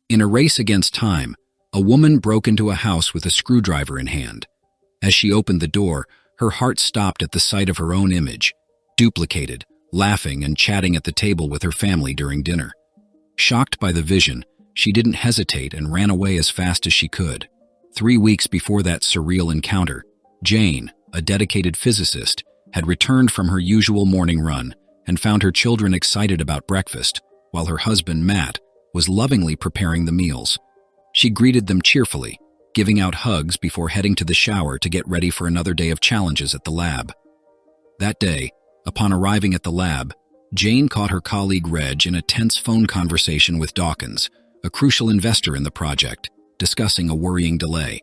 In a race against time, a woman broke into a house with a screwdriver in hand. As she opened the door, her heart stopped at the sight of her own image, duplicated, laughing and chatting at the table with her family during dinner. Shocked by the vision, she didn't hesitate and ran away as fast as she could. 3 weeks before that surreal encounter, Jane, a dedicated physicist, had returned from her usual morning run and found her children excited about breakfast, while her husband, Matt, was lovingly preparing the meals. She greeted them cheerfully, giving out hugs before heading to the shower to get ready for another day of challenges at the lab. That day, upon arriving at the lab, Jane caught her colleague Reg in a tense phone conversation with Dawkins, a crucial investor in the project, discussing a worrying delay.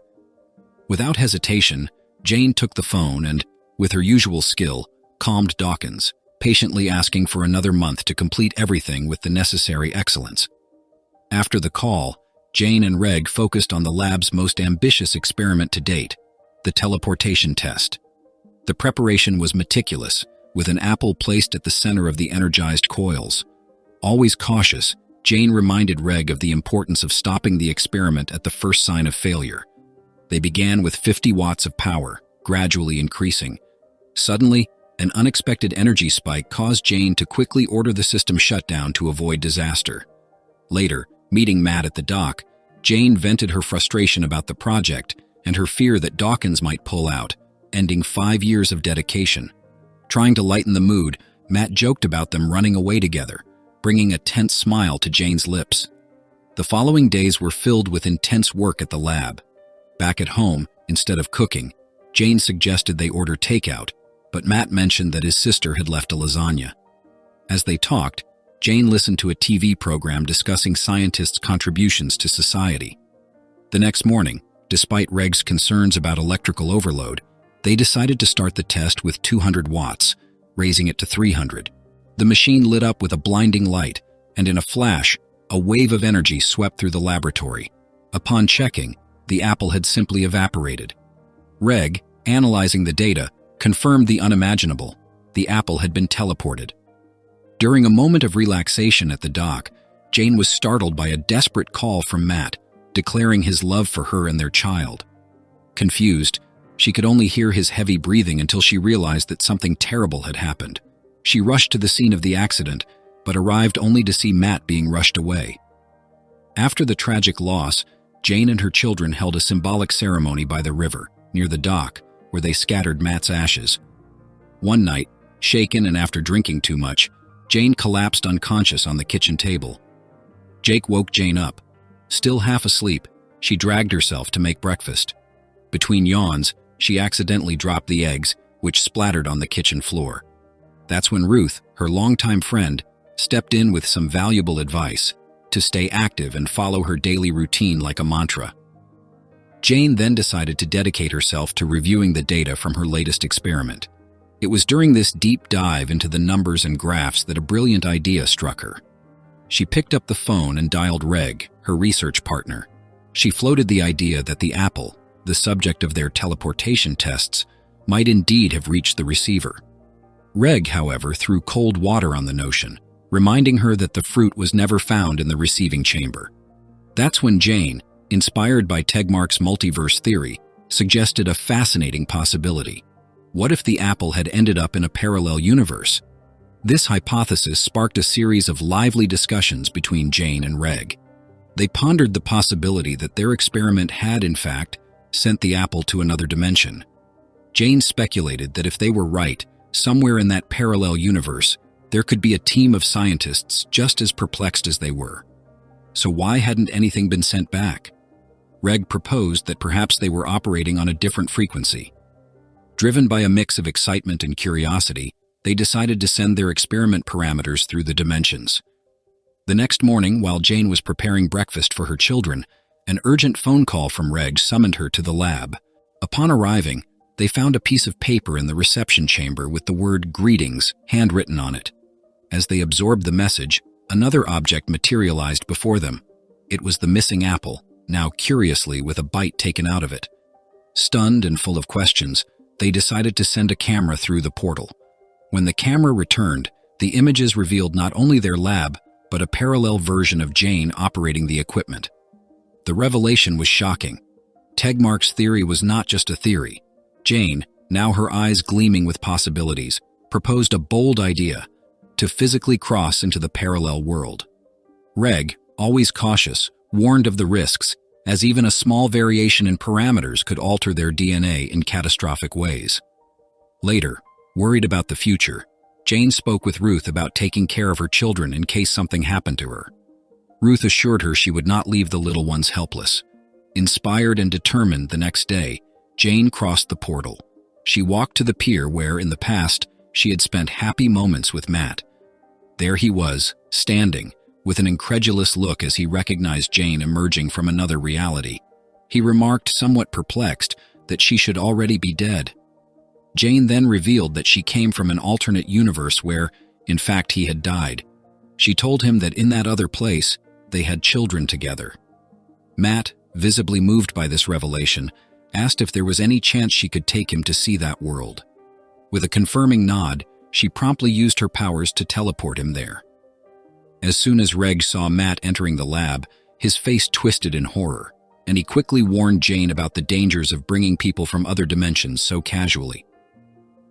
Without hesitation, Jane took the phone and, with her usual skill, calmed Dawkins, patiently asking for another month to complete everything with the necessary excellence. After the call, Jane and Reg focused on the lab's most ambitious experiment to date, the teleportation test. The preparation was meticulous, with an apple placed at the center of the energized coils. Always cautious, Jane reminded Reg of the importance of stopping the experiment at the first sign of failure. They began with 50 watts of power, gradually increasing. Suddenly, an unexpected energy spike caused Jane to quickly order the system shut down to avoid disaster. Later, meeting Matt at the dock, Jane vented her frustration about the project and her fear that Dawkins might pull out, ending 5 years of dedication. Trying to lighten the mood, Matt joked about them running away together, bringing a tense smile to Jane's lips. The following days were filled with intense work at the lab. Back at home, instead of cooking, Jane suggested they order takeout, but Matt mentioned that his sister had left a lasagna. As they talked, Jane listened to a TV program discussing scientists' contributions to society. The next morning, despite Reg's concerns about electrical overload, they decided to start the test with 200 watts, raising it to 300. The machine lit up with a blinding light, and in a flash, a wave of energy swept through the laboratory. Upon checking, the apple had simply evaporated. Reg, analyzing the data, confirmed the unimaginable. The apple had been teleported. During a moment of relaxation at the dock, Jane was startled by a desperate call from Matt, declaring his love for her and their child. Confused, she could only hear his heavy breathing until she realized that something terrible had happened. She rushed to the scene of the accident, but arrived only to see Matt being rushed away. After the tragic loss, Jane and her children held a symbolic ceremony by the river, near the dock, where they scattered Matt's ashes. One night, shaken and after drinking too much, Jane collapsed unconscious on the kitchen table. Jake woke Jane up. Still half asleep, she dragged herself to make breakfast. Between yawns, she accidentally dropped the eggs, which splattered on the kitchen floor. That's when Ruth, her longtime friend, stepped in with some valuable advice: to stay active and follow her daily routine like a mantra. Jane then decided to dedicate herself to reviewing the data from her latest experiment. It was during this deep dive into the numbers and graphs that a brilliant idea struck her. She picked up the phone and dialed Reg, her research partner. She floated the idea that the apple, the subject of their teleportation tests, might indeed have reached the receiver. Reg, however, threw cold water on the notion, reminding her that the fruit was never found in the receiving chamber. That's when Jane, inspired by Tegmark's multiverse theory, suggested a fascinating possibility. What if the apple had ended up in a parallel universe? This hypothesis sparked a series of lively discussions between Jane and Reg. They pondered the possibility that their experiment had, in fact, sent the apple to another dimension. Jane speculated that if they were right, somewhere in that parallel universe, there could be a team of scientists just as perplexed as they were. So why hadn't anything been sent back? Reg proposed that perhaps they were operating on a different frequency. Driven by a mix of excitement and curiosity, they decided to send their experiment parameters through the dimensions. The next morning, while Jane was preparing breakfast for her children, an urgent phone call from Reg summoned her to the lab. Upon arriving, they found a piece of paper in the reception chamber with the word "Greetings" handwritten on it. As they absorbed the message, another object materialized before them. It was the missing apple, now curiously with a bite taken out of it. Stunned and full of questions, they decided to send a camera through the portal. When the camera returned, the images revealed not only their lab, but a parallel version of Jane operating the equipment. The revelation was shocking. Tegmark's theory was not just a theory. Jane, now her eyes gleaming with possibilities, proposed a bold idea: to physically cross into the parallel world. Reg, always cautious, warned of the risks, as even a small variation in parameters could alter their DNA in catastrophic ways. Later, worried about the future, Jane spoke with Ruth about taking care of her children in case something happened to her. Ruth assured her she would not leave the little ones helpless. Inspired and determined, the next day, Jane crossed the portal. She walked to the pier where, in the past, she had spent happy moments with Matt. There he was, standing, with an incredulous look as he recognized Jane emerging from another reality. He remarked, somewhat perplexed, that she should already be dead. Jane then revealed that she came from an alternate universe where, in fact, he had died. She told him that in that other place, they had children together. Matt, visibly moved by this revelation, asked if there was any chance she could take him to see that world. With a confirming nod, she promptly used her powers to teleport him there. As soon as Reg saw Matt entering the lab, his face twisted in horror, and he quickly warned Jane about the dangers of bringing people from other dimensions so casually.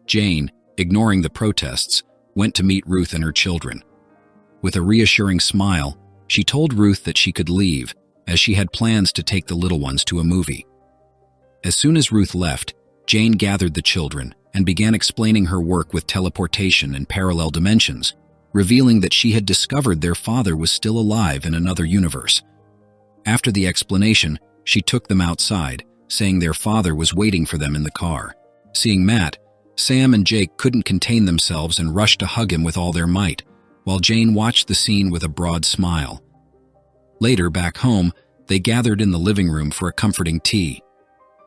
Jane, ignoring the protests, went to meet Ruth and her children. With a reassuring smile, she told Ruth that she could leave, as she had plans to take the little ones to a movie. As soon as Ruth left, Jane gathered the children and began explaining her work with teleportation and parallel dimensions, revealing that she had discovered their father was still alive in another universe. After the explanation, she took them outside, saying their father was waiting for them in the car. Seeing Matt, Sam and Jake couldn't contain themselves and rushed to hug him with all their might, while Jane watched the scene with a broad smile. Later, back home, they gathered in the living room for a comforting tea.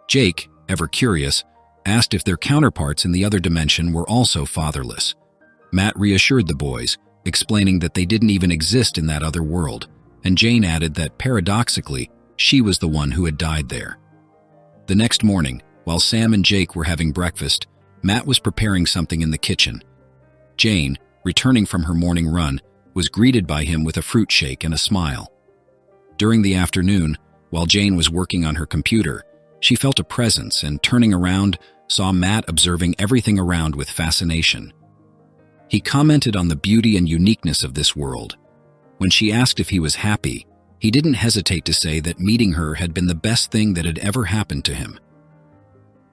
Jake, ever curious, asked if their counterparts in the other dimension were also fatherless. Matt reassured the boys, explaining that they didn't even exist in that other world, and Jane added that, paradoxically, she was the one who had died there. The next morning, while Sam and Jake were having breakfast, Matt was preparing something in the kitchen. Jane, returning from her morning run, was greeted by him with a fruit shake and a smile. During the afternoon, while Jane was working on her computer, she felt a presence and, turning around, saw Matt observing everything around with fascination. He commented on the beauty and uniqueness of this world. When she asked if he was happy, he didn't hesitate to say that meeting her had been the best thing that had ever happened to him.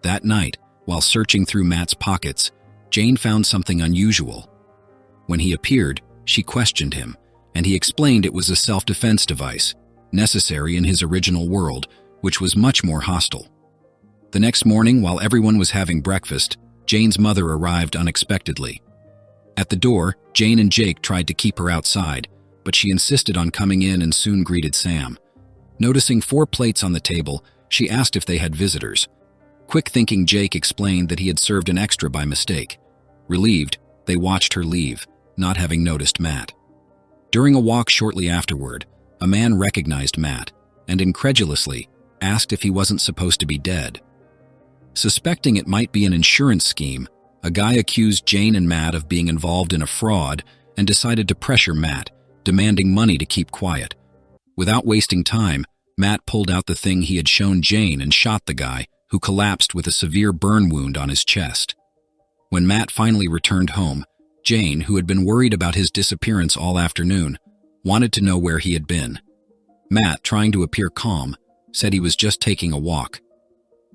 That night, while searching through Matt's pockets, Jane found something unusual. When he appeared, she questioned him, and he explained it was a self-defense device, necessary in his original world, which was much more hostile. The next morning, while everyone was having breakfast, Jane's mother arrived unexpectedly. At the door, Jane and Jake tried to keep her outside, but she insisted on coming in and soon greeted Sam. Noticing 4 plates on the table, she asked if they had visitors. Quick-thinking Jake explained that he had served an extra by mistake. Relieved, they watched her leave, not having noticed Matt. During a walk shortly afterward, a man recognized Matt and, incredulously, asked if he wasn't supposed to be dead. Suspecting it might be an insurance scheme, a guy accused Jane and Matt of being involved in a fraud and decided to pressure Matt, demanding money to keep quiet. Without wasting time, Matt pulled out the thing he had shown Jane and shot the guy, who collapsed with a severe burn wound on his chest. When Matt finally returned home, Jane, who had been worried about his disappearance all afternoon, wanted to know where he had been. Matt, trying to appear calm, said he was just taking a walk.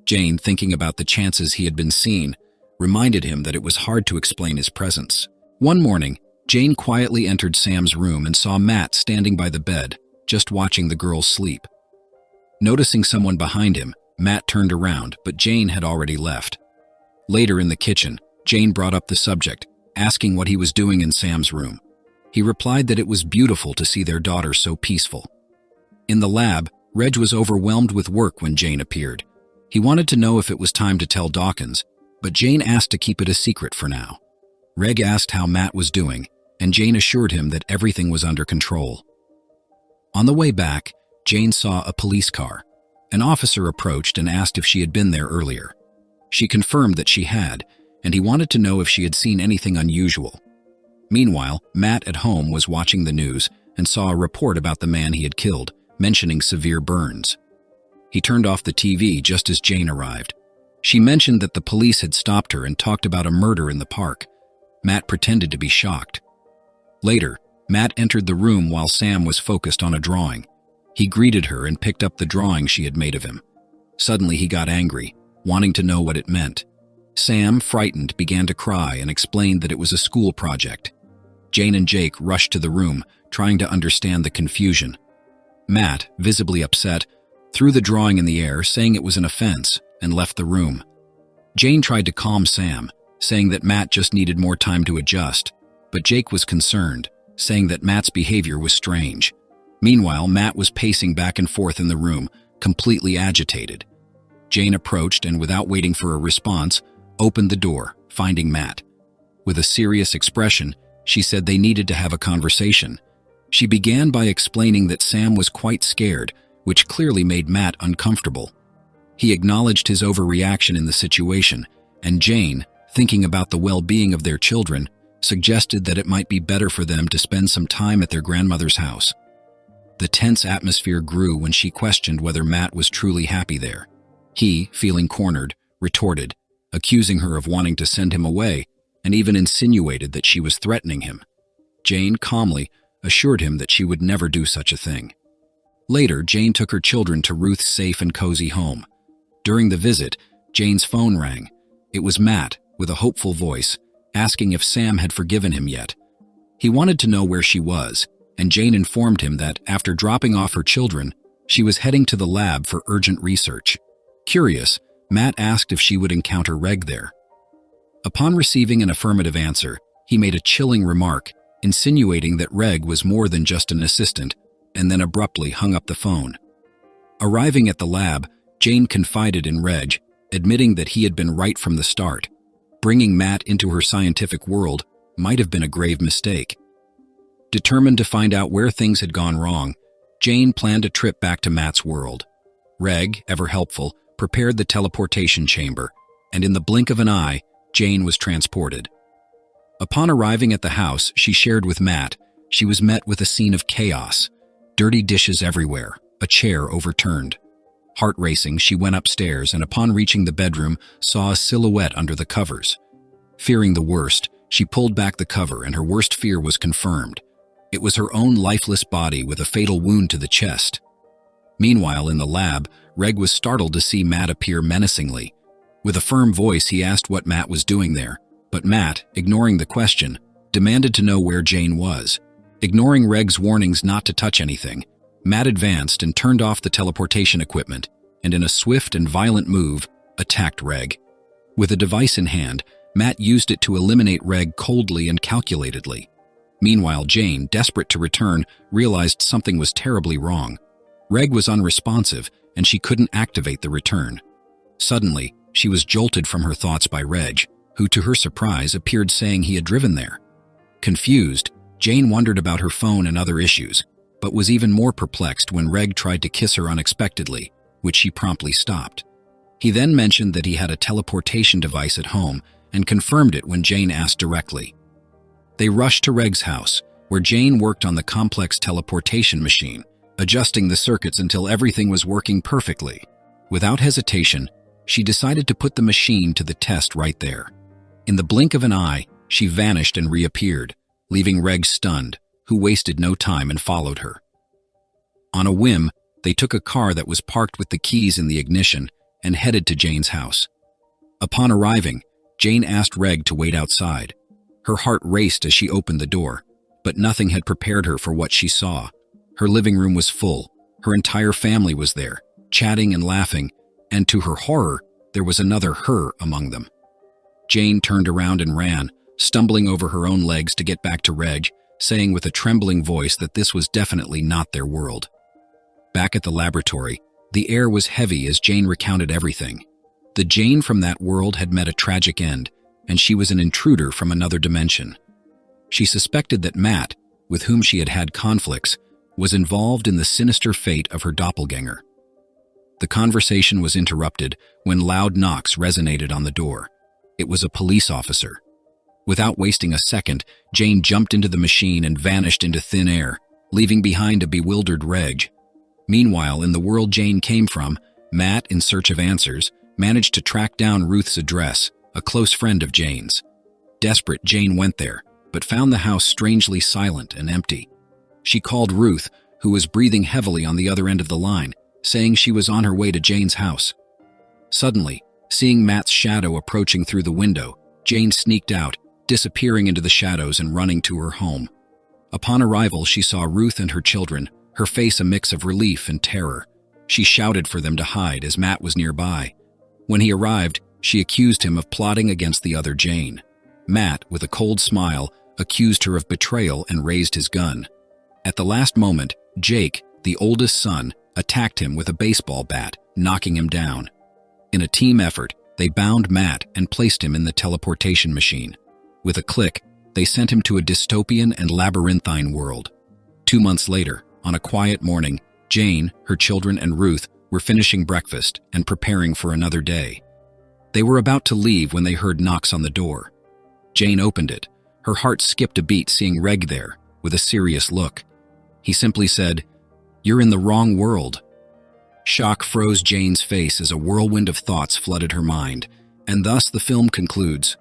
Jane, thinking about the chances he had been seen, reminded him that it was hard to explain his presence. One morning, Jane quietly entered Sam's room and saw Matt standing by the bed, just watching the girls sleep. Noticing someone behind him, Matt turned around, but Jane had already left. Later in the kitchen, Jane brought up the subject, asking what he was doing in Sam's room. He replied that it was beautiful to see their daughter so peaceful. In the lab, Reg was overwhelmed with work when Jane appeared. He wanted to know if it was time to tell Dawkins, but Jane asked to keep it a secret for now. Reg asked how Matt was doing, and Jane assured him that everything was under control. On the way back, Jane saw a police car. An officer approached and asked if she had been there earlier. She confirmed that she had, and he wanted to know if she had seen anything unusual. Meanwhile, Matt at home was watching the news and saw a report about the man he had killed, mentioning severe burns. He turned off the TV just as Jane arrived. She mentioned that the police had stopped her and talked about a murder in the park. Matt pretended to be shocked. Later, Matt entered the room while Sam was focused on a drawing. He greeted her and picked up the drawing she had made of him. Suddenly he got angry, wanting to know what it meant. Sam, frightened, began to cry and explained that it was a school project. Jane and Jake rushed to the room, trying to understand the confusion. Matt, visibly upset, threw the drawing in the air, saying it was an offense, and left the room. Jane tried to calm Sam, saying that Matt just needed more time to adjust, but Jake was concerned, saying that Matt's behavior was strange. Meanwhile, Matt was pacing back and forth in the room, completely agitated. Jane approached and, without waiting for a response, opened the door, finding Matt. With a serious expression, she said they needed to have a conversation. She began by explaining that Sam was quite scared, which clearly made Matt uncomfortable. He acknowledged his overreaction in the situation, and Jane, thinking about the well-being of their children, suggested that it might be better for them to spend some time at their grandmother's house. The tense atmosphere grew when she questioned whether Matt was truly happy there. He, feeling cornered, retorted, accusing her of wanting to send him away, and even insinuated that she was threatening him. Jane calmly assured him that she would never do such a thing. Later, Jane took her children to Ruth's safe and cozy home. During the visit, Jane's phone rang. It was Matt, with a hopeful voice, asking if Sam had forgiven him yet. He wanted to know where she was, and Jane informed him that, after dropping off her children, she was heading to the lab for urgent research. Curious, Matt asked if she would encounter Reg there. Upon receiving an affirmative answer, he made a chilling remark, insinuating that Reg was more than just an assistant, and then abruptly hung up the phone. Arriving at the lab, Jane confided in Reg, admitting that he had been right from the start. Bringing Matt into her scientific world might have been a grave mistake. Determined to find out where things had gone wrong, Jane planned a trip back to Matt's world. Reg, ever helpful, prepared the teleportation chamber, and in the blink of an eye, Jane was transported. Upon arriving at the house she shared with Matt, she was met with a scene of chaos. Dirty dishes everywhere, a chair overturned. Heart racing, she went upstairs and upon reaching the bedroom, saw a silhouette under the covers. Fearing the worst, she pulled back the cover and her worst fear was confirmed. It was her own lifeless body with a fatal wound to the chest. Meanwhile, in the lab, Reg was startled to see Matt appear menacingly. With a firm voice, he asked what Matt was doing there, but Matt, ignoring the question, demanded to know where Jane was. Ignoring Reg's warnings not to touch anything, Matt advanced and turned off the teleportation equipment, and in a swift and violent move, attacked Reg. With a device in hand, Matt used it to eliminate Reg coldly and calculatedly. Meanwhile, Jane, desperate to return, realized something was terribly wrong. Reg was unresponsive, and she couldn't activate the return. Suddenly, she was jolted from her thoughts by Reg, who, to her surprise, appeared saying he had driven there. Confused, Jane wondered about her phone and other issues, but was even more perplexed when Reg tried to kiss her unexpectedly, which she promptly stopped. He then mentioned that he had a teleportation device at home and confirmed it when Jane asked directly. They rushed to Reg's house, where Jane worked on the complex teleportation machine, adjusting the circuits until everything was working perfectly. Without hesitation, she decided to put the machine to the test right there. In the blink of an eye, she vanished and reappeared, leaving Reg stunned, who wasted no time and followed her. On a whim, they took a car that was parked with the keys in the ignition and headed to Jane's house. Upon arriving, Jane asked Reg to wait outside. Her heart raced as she opened the door, but nothing had prepared her for what she saw. Her living room was full. Her entire family was there, chatting and laughing, and to her horror, there was another her among them. Jane turned around and ran, stumbling over her own legs to get back to Reg, saying with a trembling voice that this was definitely not their world. Back at the laboratory, the air was heavy as Jane recounted everything. The Jane from that world had met a tragic end, and she was an intruder from another dimension. She suspected that Matt, with whom she had had conflicts, was involved in the sinister fate of her doppelganger. The conversation was interrupted when loud knocks resonated on the door. It was a police officer. Without wasting a second, Jane jumped into the machine and vanished into thin air, leaving behind a bewildered Reg. Meanwhile, in the world Jane came from, Matt, in search of answers, managed to track down Ruth's address, a close friend of Jane's. Desperate, Jane went there, but found the house strangely silent and empty. She called Ruth, who was breathing heavily on the other end of the line, saying she was on her way to Jane's house. Suddenly, seeing Matt's shadow approaching through the window, Jane sneaked out, disappearing into the shadows and running to her home. Upon arrival, she saw Ruth and her children, her face a mix of relief and terror. She shouted for them to hide as Matt was nearby. When he arrived, she accused him of plotting against the other Jane. Matt, with a cold smile, accused her of betrayal and raised his gun. At the last moment, Jake, the oldest son, attacked him with a baseball bat, knocking him down. In a team effort, they bound Matt and placed him in the teleportation machine. With a click, they sent him to a dystopian and labyrinthine world. 2 months later, on a quiet morning, Jane, her children, and Ruth were finishing breakfast and preparing for another day. They were about to leave when they heard knocks on the door. Jane opened it. Her heart skipped a beat seeing Reg there, with a serious look. He simply said, "You're in the wrong world." Shock froze Jane's face as a whirlwind of thoughts flooded her mind, and thus the film concludes.